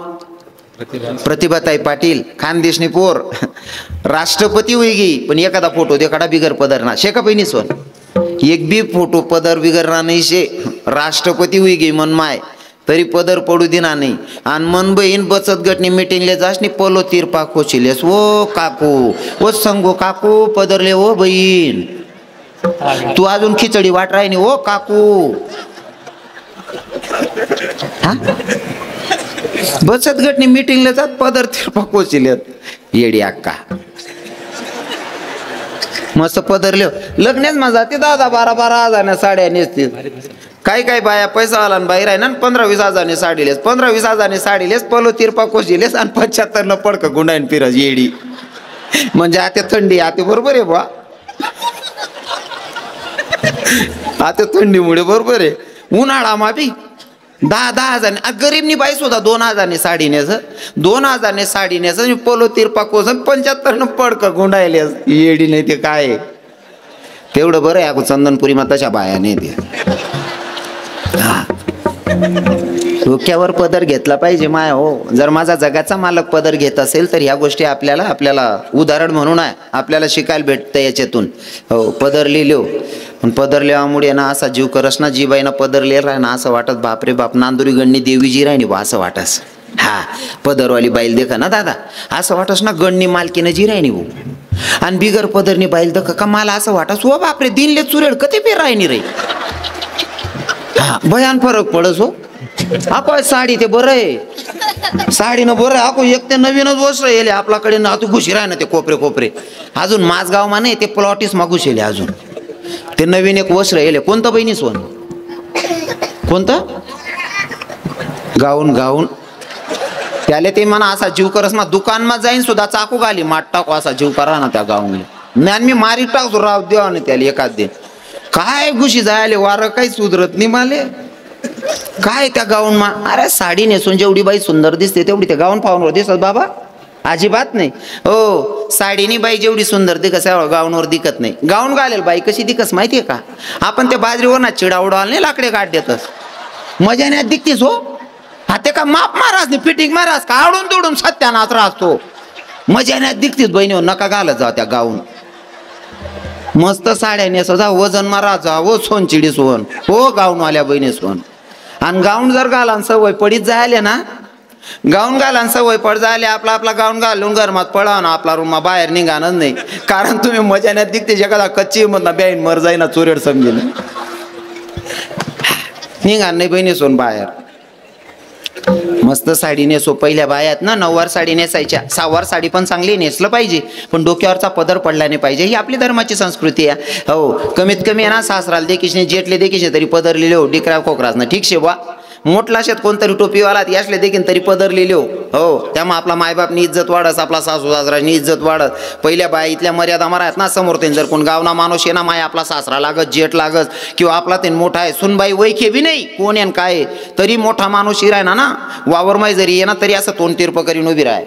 प्रतिभाताई पाटील. खानदेशनी पोर राष्ट्रपती होईगी. पण एखादा फोटो देखाडा बिगर पदर ना शेका बहिणी सोन. एक बी फोटो पदर बिगर ना नाही शे. राष्ट्रपती होईगी मन माय तरी पदर पडू देना नाही. आणि मन बहीण बचत गटनी मिटिंगले जास नी पलो तिरपा कोचिलेस. ओ काकू ओ संगो काकू पदरले ओ बहीण. तू अजून खिचडी वाट राही ओ काकू. हा बचत गटनी मिटिंगला जात पदर तिरपा कोचिलेत. येडी अक्का मस्त पदर लिह. लग्नेच माझा ते 10-12 हजार साड्या नेसतील. काही काही बाया पैसा आला बाहेर आहे ना 15-20 हजारने साडीलेस. 15-20 हजारने साडीलेस पलो तिरपा कोशिलेस आणि 75 पडकं गुंडाईन फिरस येडी. म्हणजे आता थंडी आते. बरोबर आहे बा? आता थंडीमुळे बरोबर आहे. उन्हाळा माबी 10 हजारने. गरीबनी बाई सुद्धा 2 हजारने साडी नेस. 2 हजारने साडी नेस पलो तिरपा कोस 75 पडकं गुंडायलेस येडी. नाही ते काय तेवढं बरं आहे. चंदनपुरी मग तशा बाया नाही ते. डोक्यावर पदर घेतला पाहिजे माय हो. जर माझा जगाचा मालक पदर घेत असेल तर ह्या गोष्टी आपल्याला उदाहरण म्हणून आहे. आपल्याला शिकायला भेटतं याच्यातून. हो पदर लिहिलो. पण पदर लिहामुळे ना असा जीव करस ना जी बाईना पदर लिहिल राह ना असं वाटत बापरे बाप नांदुरी गणनी देवी जी राहिनी बा असं वाटस. हा पदरवाली बाईल देखा ना दादा असं वाटस ना गणनी मालकीनं जी राहिनी भाऊ. आणि बिगर पदरनी बाईल दख का मला असं वाटस हो बापरे दिनले चुरेड कधी पे राहिनी रे. हा भयान फरक पडस हो. आपण साडी ते बरं आहे. साडीनं बरं आहे. आपण एक ते नवीनच वस्त्र येले आपल्याकडे ना तू घुशी राह ना ते कोपरे अजून माझगाव मा नाही ते प्लॉटीस मा घुसेले. अजून ते नवीन एक वस्त्र येले. कोणतं बहिणी सोन? कोणतं गाऊन गाऊन त्याला ते म्हणा असा जीव करस मग दुकानमा जाईन सुद्धा चाकू घाली माट टाकू असा जीव करा ना त्या गाऊनला ज्ञान मी मारी टाकतो राव देवा ना त्याला एखाद दिन काय घुशी जायले वारं काही सुधरत नाही माले काय त्या गाऊन मा अरे साडी नेसून जेवढी बाई सुंदर दिसते तेवढी त्या गाऊन पाहून दिसत बाबा अजिबात नाही हो साडीनी बाई जेवढी सुंदर दिकस गाऊनवर दिकत नाही गाऊन घालेल बाई कशी दिकस माहितीये का आपण त्या बाजरीवर ना चिडा उडवाल नाही लाकडे काढ देतस मजाने दिकतीस हो हा ते का माप मारास नाही फिटिंग मारास का आवडून तोडून सत्यानाच राहतो मजाने दिकतीस बहिणी नका घालत जा त्या गाऊन मस्त साड्या नेस जा वजन मारा जा हो सोनचिडी सोन हो गाऊनवाल्या बहिणी सोन आणि गाऊन जर घाला सवय पडीत जायले ना गाऊन घाला सवय पड जायले आपला आपला गाऊन घालून गरमात पळा ना आपला रूम बाहेर निघाणच नाही कारण तुम्ही मजाने दिकते जगाला कच्ची मधला बॅन मर जाईना चोरेड समजेल निघा नाही बहिणी सोन बाहेर मस्त साडी नेसो पहिल्या बायात ना नऊवार साडी नेसायच्या सहावार साडी पण चांगली नेसलं पाहिजे पण डोक्यावरचा पदर पडला नाही पाहिजे ही आपली धर्माची संस्कृती आहे हो कमीत कमी आहे ना सासराला देखीशने जेटले देखीशने तरी पदर लिहिले हो डिकरा कोकराच ना ठीक शे बा मोठला शेत कोणतरी टोपीवाला यासले देखील तरी पदर लिहिले हो त्यामुळे आपला मायबापनी इज्जत वाढत आपला सासू सासरानी इज्जत वाढत पहिल्या बाया इथल्या मर्यादा मारायत ना समोर त्यांनी जर कोण गावना माणूस आहे ना माय आपला सासरा लागत जेट लागत किंवा आपला ते मोठा आहे सुनबाई वैखे बी नाही कोण आहे काय तरी मोठा माणूस शिराय ना वावर माय जरी ये ना तरी असं तोंड तिरप करीन उभी राय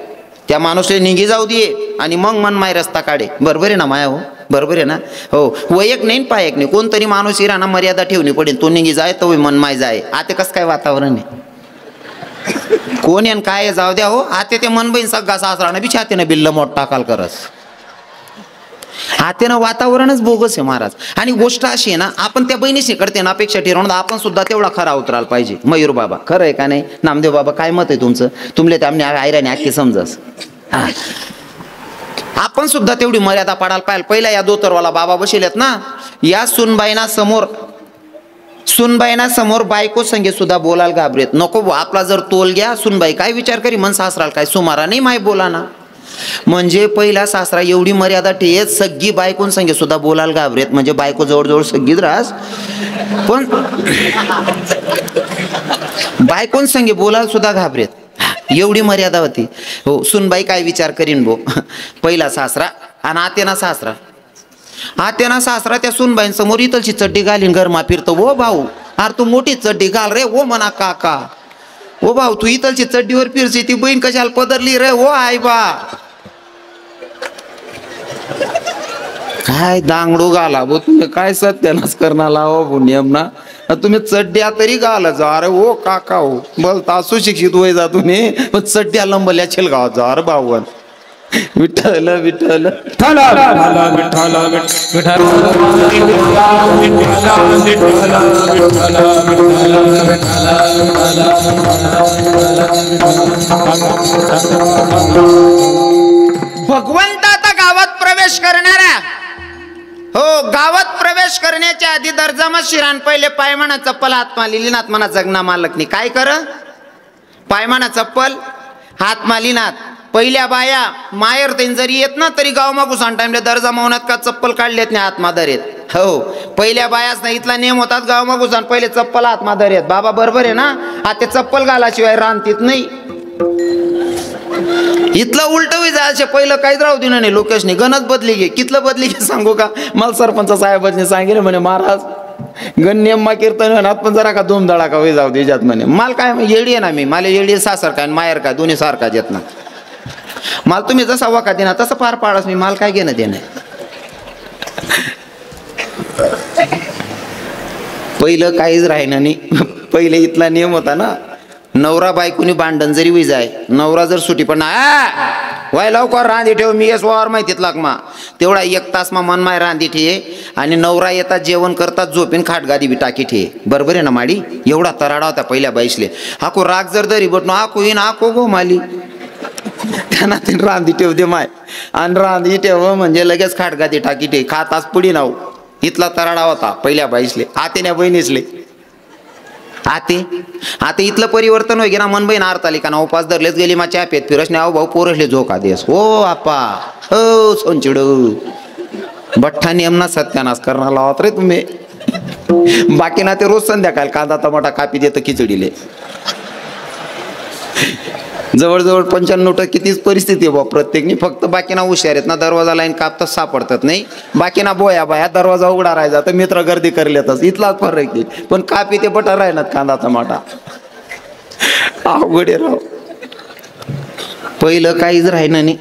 त्या माणूसला निघी जाऊ दे आणि मग मन माय रस्ता काढे बरोबर आहे ना माया हो बरोबर आहे ना हो वयक नाही पायक नाही कोणतरी माणूस इराना मर्यादा ठेवणी पडेल तो निघी जाय तो मन माय जाय आता कसं काय वातावरण आहे कोण आहे काय जाऊ द्या हो आता ते मन बहीण सगळा सासरानं बी छातीनं बिल्ल मोठ टाकाल करस आतेनं वातावरणच बोगस आहे महाराज आणि गोष्ट अशी आहे ना आपण त्या बहिणीशी करते ना अपेक्षा ठरवून आपण सुद्धा तेवढा खरा उतरायला पाहिजे मयूर बाबा खरं आहे का नाही नामदेव बाबा काय मत आहे तुमचं तुमले त्यामने आयराने आखी समजस आपण सुद्धा तेवढी मर्यादा पाडायला पाहिजे पहिला या दोतरवाला बाबा बसलेत ना या सुनबाईना समोर बायको संगे सुद्धा बोलायला घाबरेत नको आपला जर तोल घ्या सुनबाई काय विचार करी मन सासराल काय सुमारा नाही माय बोला ना म्हणजे पहिला सासरा एवढी मर्यादा ठेवत सगळी बायकोन संगे सुद्धा बोलायला घाबरेत म्हणजे बायको जवळजवळ सगळीच रास पण बायकोन संगे बोलायला सुद्धा घाबरेत एवढी मर्यादा होती हो सुनबाई काय विचार करीन भो पहिला सासरा आणि आतेना सासरा त्या सुनबाईन समोर इथलची चड्डी घालीन घरमा फिरतो ओ भाऊ अरे तू मोठी चड्डी घाल रे ओ म्हणा काका ओ भाऊ तू इथलची चड्डीवर फिरची ती बहीण कशाला पदरली रे ओ आई बा काय दांगडू घाला भो तुम्ही काय सत्यानाच करणार हो नियम ना तुम्ही चड्ड्या तरी घाला जा अरे ओ काका हो बोलता सुशिक्षित होय जा तुम्ही पण चड्ड्या लंबल्या छेलगावात जा अरे भाऊन विठ्ठल विठ्ठल भगवंत आता गावात प्रवेश करणारा हो गावात प्रवेश करण्याच्या आधी दर्जामा शिरान पहिले पायमाना चप्पल हातमा लिहिनात म्हणा जगना मालकनी काय कर पायमाना चप्पल हातमा लिहिनात पहिल्या बाया मायर त्यांनी जरी येत ना तरी गाव मागून टाइमला दर्जा मावनात का चप्पल काढलेत नाही हातमा येत हो पहिल्या बायाच नाही इथला नेम होतात गाव मागून पहिले चप्पल हातमा येत बाबा बरोबर आहे ना आता चप्पल घालाशिवाय रांतीत नाही इथलं उलट जायचे पहिलं काहीच राहू दिलं नाही लोकेशने गणच बदली घे कितलं बदली घे सांगू का मला सरपंच साहेबांनी सांगितलं म्हणे महाराज गण नियम कीर्तन होणार पण जरा का दोन दडा का होई जाऊ दे जात म्हणे माल काय येडी आहे ना मी मला येडी सासर काय मायर काय दोन्ही सारखा येत ना माल तुम्ही जसा वाका देणार तसं पार पाडस मी माल काय घेणं देणं पहिलं काहीच राहिलं नाही पहिले इथला नियम होता ना नवरा बायकोनी भांडण जरी होई जाय नवरा जर सुटी पण वाय लवकर रांधी ठेव मी येस वावर माहितीत लागमा तेवढा 1 तास मा मन माय रांधी ठे आणि नवरा येतात जेवण करतात झोपेन खाटगादी बी टाकी ठे बरोबर आहे ना माडी एवढा तराडा होता पहिल्या बाईसले हाको राग जर दरी बटनो हाको येईन हाको गो माली त्यांना ते रांधी ठेव दे माय आणि रांधी ठेव म्हणजे लगेच खाटगादी टाकी ठे खाताच पुढी नाव इथला तराडा होता पहिल्या बाईसले आतेल्या बहिणीसले आते इथलं परिवर्तन होय गेला मन बहीण आरताली का ना उपास धरलेच गेली मा चहा पेत फिरस नाही भाऊ पोरसले झोका देस हो आपा हो सोनचिड बठ्ठा नियमना सत्यानाश करणार लावत रे तुम्ही बाकी ना ते रोज संध्याकाळ कांदा टमाटा कापी देतं खिचडीले. जवळजवळ 95% तीच परिस्थिती आहे बा प्रत्येकनी. फक्त बाकीना हुशार आहेत ना, दरवाजा लाईन कापतात सापडतात नाही. बाकीना बोया बाया दरवाजा उघडा राहायचा तर मित्र गर्दी करलेतच, इथलाच फरक आहे. पण कापी ते बटर राहणार कांदा टमाटा. अवघड आहे राव. पहिलं काहीच राहिलं नाही.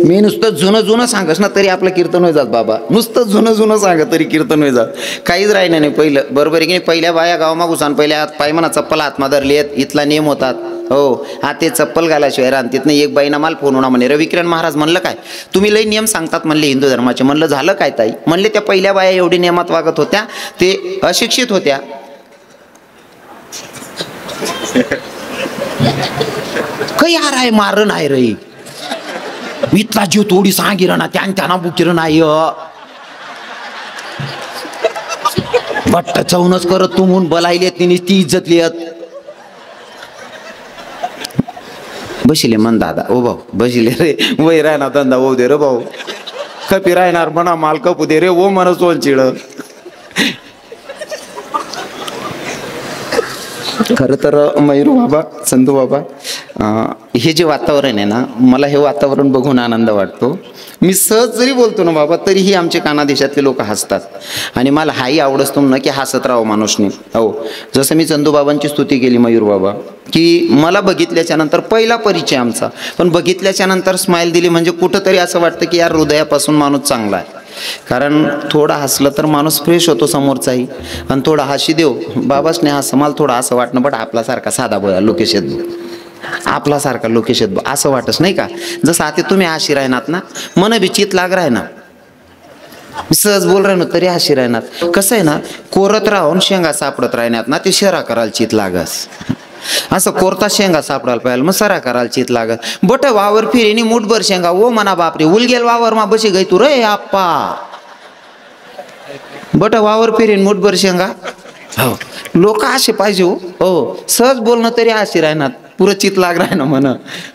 मी नुसतं जुनं सांगस ना तरी आपलं कीर्तन होई जात बाबा. नुसतं जुनं सांगत तरी कीर्तन होई जात. काहीच राहिलं नाही पहिलं. बरोबर आहे की नाही. पहिल्या बाया गावामागून पहिल्या हात पाय म्हणा चप्पल हातमा धरली आहेत. इथला नियम होतात. हो हा ते चप्पल घालाशिवाय राहतीत नाही. एक बाईना माल फोन होणार म्हणे रविकिरण महाराज. म्हणलं काय तुम्ही लई नियम सांगतात म्हणले हिंदू धर्माचे. म्हणलं झालं काय ताई. म्हणले त्या पहिल्या बाया एवढी नियमात वागत होत्या, ते अशिक्षित होत्या. काही हार आहे मारण आहे रे. इथला जीव थोडी सांगिर ना त्यांना बुकिर नाही. बट्ट चवनच करत तू म्हणून बलायले तिने ती इज्जत लिहत बसिले मन दादा. ओ भाऊ बसिले रे वय राहणार धंदा होऊ दे रे भाऊ. कपी राहणार म्हणा माल कपू दे रे ओ मन सोन चिड. खरं तर मयूर बाबा संधू बाबा हे जे वातावरण आहे ना, मला हे वातावरण बघून आनंद वाटतो. मी सहज जरी बोलतो ना बाबा तरीही आमचे कानादेशातले लोक हसतात. आणि मला हाही आवडतो ना की हसत राहावं माणूसने. हो जसं मी चंदू बाबांची स्तुती केली मयूर बाबा की मला बघितल्याच्या नंतर पहिला परिचय आमचा, पण बघितल्याच्या नंतर स्माईल दिली म्हणजे कुठंतरी असं वाटतं की यार हृदयापासून माणूस चांगला आहे. कारण थोडा हसलं तर माणूस फ्रेश होतो समोरचाही. आणि थोडा हसी देव बाबासने हसं मला थोडं असं वाटणं बट आपल्यासारखा साधा बोला लोकेश आपल्यासारखा लोकेश असं वाटच नाही का. जसं आता तुम्ही हशी राहणार ना मन बी चित लाग राहणार. सहज बोल राहणार तरी हशी राहणार. कसं आहे ना कोरत राहून शेंगा सापडत राहण्यात ना ते शरा करायला चित लागस. असं कोरता शेंगा सापडायला पाहिजे मग सरा करायला चित लागत. बट वावर फिरेनी मुठभर शेंगा ओ म्हणा बापरे उलगेल वावर मा बशी गई तू रे आप्पा. बट वावर फिरेन मुठभर शेंगा. हो लोक असे पाहिजे हो. सहज बोलणं तरी अशी राहणार पुरं चित लाग राहणं म्हण.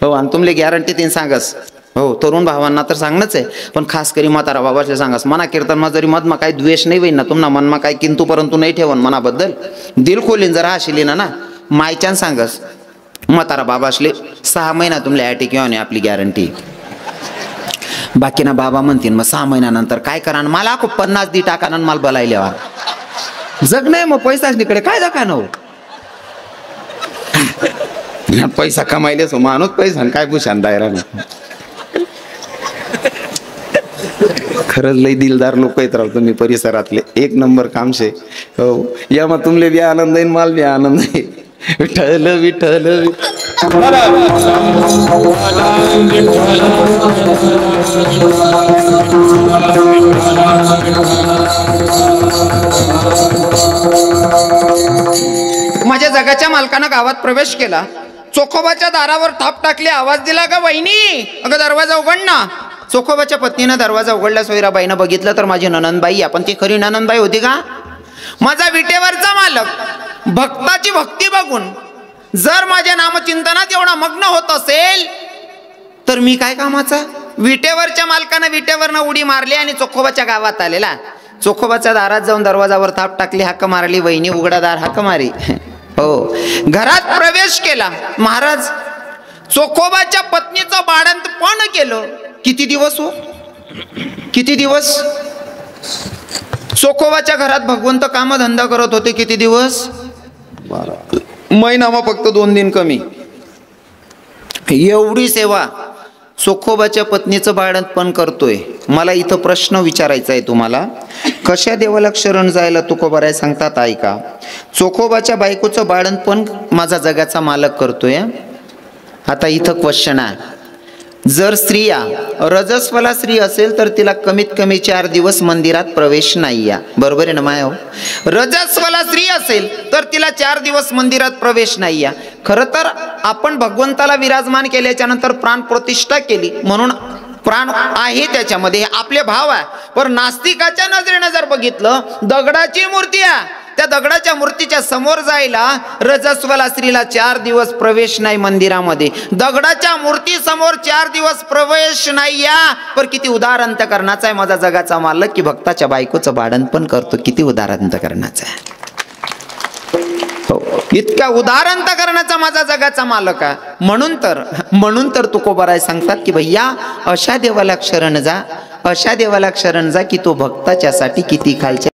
हो आणि तुमले गॅरंटी तीन सांगस. हो तरुण भावांना तर सांगणंच आहे, पण खास करी म्हातारा बाबाचे सांगस. मना कीर्तनमा जरी मधमा काही द्वेष नाही होईन ना तुम्हाला मनमा काही किंतु परंतु नाही ठेवन मनाबद्दल. दिल खोलीन जरा हशिली ना मायच्यान सांगस. म्हातारा बाबासले 6 महिना तुमले ॲटिक येऊन आपली गॅरंटी. बाकीना बाबा म्हणतील मग 6 महिन्यानंतर काय करा. मला खूप 50 दी टाका मला बोलायला जग नाही मग पैसाच निकडे काय जगा न पैसा कमायलेच माणूस पैसा काय भूषण दायराने. खरंच लई दिलदार लोक येत राहतो तुम्ही परिसरातले. एक नंबर कामशे. हो या मग तुमले बी आनंद आहे माल बी आनंद आहे. विठ्ठल विठ्ठल माझ्या जगाच्या मालकानं गावात प्रवेश केला. चोखोबाच्या दारावर थाप टाकली. आवाज दिला का वहिनी अगं दरवाजा उघड ना. चोखोबाच्या पत्नीनं दरवाजा उघडला. सोयराबाईनं बघितलं तर माझी ननंदबाई. आपण ती खरी ननंदबाई होती का. माझा विटेवरचा मालक भक्ताची भक्ती बघून जर माझ्या नामचिंतनात एवढा मग्न होत असेल तर मी काय कामाचा. विटेवरच्या मालकानं विटेवरनं उडी मारली आणि चोखोबाच्या गावात आलेला. चोखोबाच्या दारात जाऊन दरवाजावर थाप टाकली. हाक मारली. वहिनी उघडा दार हाक मारी. हो घरात प्रवेश केला. महाराज चोखोबाच्या पत्नीचं बाळंतपण केलं. किती दिवस हो किती दिवस. चोखोबाच्या घरात भगवंत कामधंदा करत होते. किती दिवस. महिनामा फक्त 2 दिन कमी. एवढी सेवा चोखोबाच्या पत्नीचं बाळंतपण करतोय. मला इथं प्रश्न विचारायचा आहे तुम्हाला. कशा देवाला शरण जायला तुकोबाराय सांगतात ऐका. चोखोबाच्या बायकोचं बाळंतपण माझा जगाचा मालक करतोय. आता इथं क्वेश्चन आहे. जर स्त्रिया रजस्वला स्त्री असेल तर तिला कमीत कमी 4 दिवस मंदिरात प्रवेश नाही या. बरोबर आहे ना माया. रजस्वला स्त्री असेल तर तिला 4 दिवस मंदिरात प्रवेश नाही या. खरं तर आपण भगवंताला विराजमान केल्याच्या नंतर प्राण प्रतिष्ठा केली म्हणून प्राण आहे त्याच्यामध्ये आपले भाव आहे. पण नास्तिकाच्या नजरेनं जर बघितलं दगडाची मूर्ती आहे त्या दगडाच्या मूर्तीच्या समोर जायला रजस्वला स्त्रीला 4 दिवस प्रवेश नाही मंदिरामध्ये. दगडाच्या मूर्ती समोर 4 दिवस प्रवेश नाही. या पर किती उदार अंतकरणाचा आहे माझा जगाचा मालक, की भक्ताच्या बायकोचं भाडण पण करतो. किती उदार अंतकरणाचा आहे. इतका उदार अंतकरणाचा माझा जगाचा मालक आहे. म्हणून तर तुकोबाराय सांगतात की भैया अशा देवाला शरण जा, अशा देवाला शरण जा की तो भक्ताच्यासाठी किती खालच्या